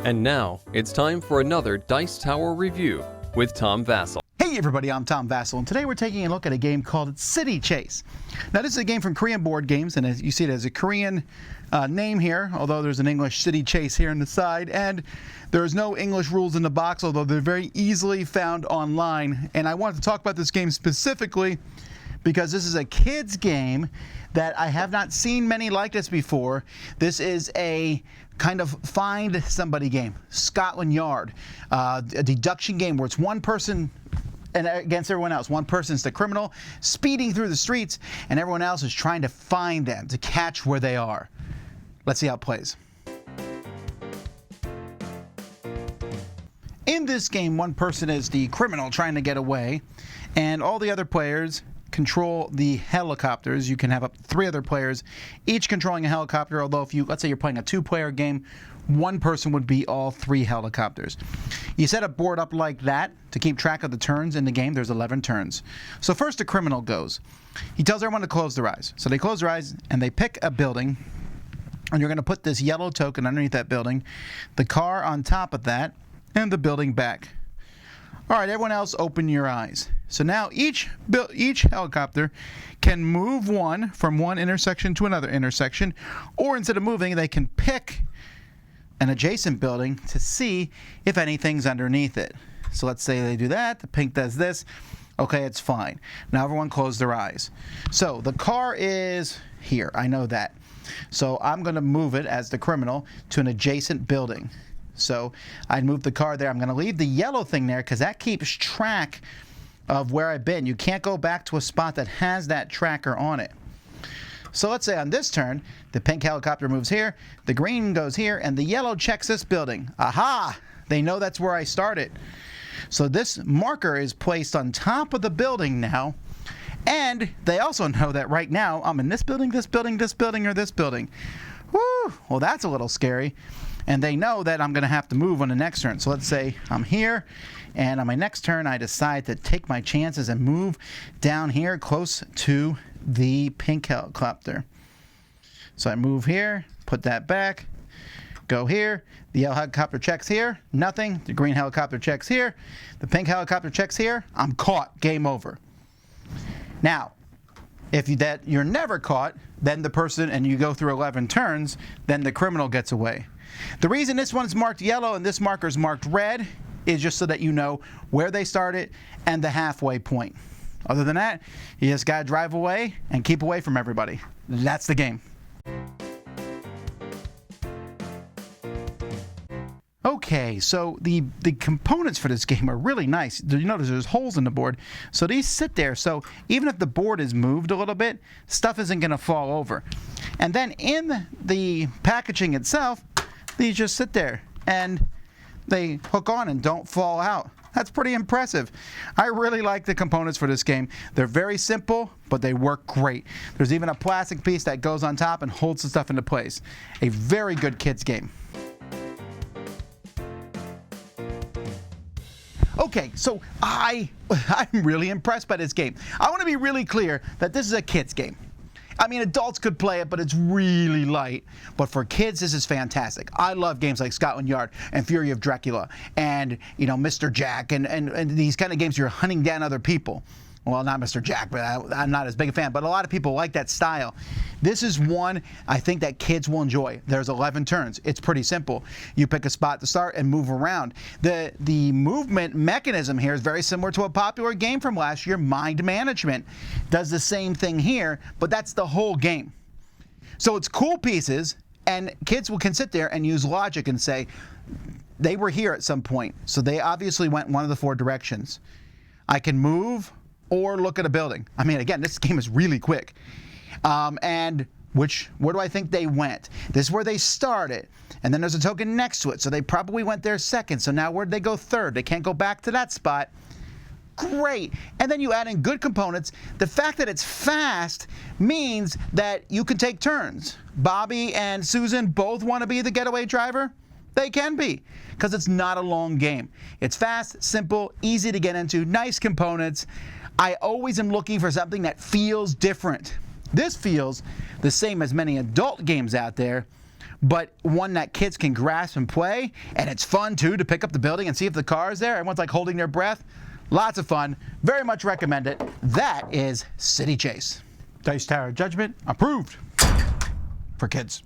And now, it's time for another Dice Tower review with Tom Vasel. Hey everybody, I'm Tom Vasel, and today we're taking a look at a game called City Chase. Now this is a game from Korean Board Games, and as you see it has a Korean name here, although there's an English City Chase here on the side, and there's no English rules in the box, although they're very easily found online. And I wanted to talk about this game specifically because this is a kid's game that I have not seen many like this before. This is a kind of find somebody game, Scotland Yard, a deduction game where it's one person and against everyone else. One person's the criminal speeding through the streets, and everyone else is trying to find them, to catch where they are. Let's see how it plays. In this game, one person is the criminal trying to get away, and all the other players control the helicopters. You can have up to 3 other players, each controlling a helicopter, although if let's say you're playing a 2-player game, one person would be all 3 helicopters. You set a board up like that to keep track of the turns in the game. There's 11 turns. So first the criminal goes. He tells everyone to close their eyes. So they close their eyes and they pick a building, and you're going to put this yellow token underneath that building, the car on top of that, and the building back. All right, everyone else open your eyes. So now each helicopter can move one from one intersection to another intersection, or instead of moving, they can pick an adjacent building to see if anything's underneath it. So let's say they do that, the pink does this. Okay, it's fine. Now everyone close their eyes. So the car is here, I know that. So I'm going to move it as the criminal to an adjacent building. So I'd move the car there. I'm going to leave the yellow thing there because that keeps track of where I've been. You can't go back to a spot that has that tracker on it. So let's say on this turn, the pink helicopter moves here, the green goes here, and the yellow checks this building. Aha! They know that's where I started. So this marker is placed on top of the building now, and they also know that right now I'm in this building, this building, this building, or this building. Woo! Well, that's a little scary. And they know that I'm going to have to move on the next turn. So let's say I'm here, and on my next turn I decide to take my chances and move down here close to the pink helicopter. So I move here, put that back, go here, the yellow helicopter checks here, nothing, the green helicopter checks here, the pink helicopter checks here, I'm caught, game over. Now, if you're never caught, then the person, and you go through 11 turns, then the criminal gets away. The reason this one's marked yellow and this marker is marked red is just so that you know where they started and the halfway point. Other than that, you just gotta drive away and keep away from everybody. That's the game. Okay, so the components for this game are really nice. You notice there's holes in the board, so these sit there. So even if the board is moved a little bit, stuff isn't going to fall over. And then in the packaging itself, these just sit there and they hook on and don't fall out. That's pretty impressive. I really like the components for this game. They're very simple, but they work great. There's even a plastic piece that goes on top and holds the stuff into place. A very good kids game. Okay, so I'm really impressed by this game. I want to be really clear that this is a kid's game. I mean, adults could play it, but it's really light. But for kids, this is fantastic. I love games like Scotland Yard and Fury of Dracula and, Mr. Jack and these kind of games where you're hunting down other people. Well, not Mr. Jack, but I'm not as big a fan. But a lot of people like that style. This is one I think that kids will enjoy. There's 11 turns. It's pretty simple. You pick a spot to start and move around. The movement mechanism here is very similar to a popular game from last year, Mind Management. Does the same thing here, but that's the whole game. So it's cool pieces, and kids can sit there and use logic and say, they were here at some point, so they obviously went one of the 4 directions. I can move or look at a building. I mean, again, this game is really quick. And where do I think they went? This is where they started. And then there's a token next to it. So they probably went there second. So now where'd they go third? They can't go back to that spot. Great. And then you add in good components. The fact that it's fast means that you can take turns. Bobby and Susan both want to be the getaway driver. They can be, because it's not a long game. It's fast, simple, easy to get into, nice components. I always am looking for something that feels different. This feels the same as many adult games out there, but one that kids can grasp and play. And it's fun, too, to pick up the building and see if the car is there. Everyone's like holding their breath. Lots of fun. Very much recommend it. That is City Chase. Dice Tower Judgment approved for kids.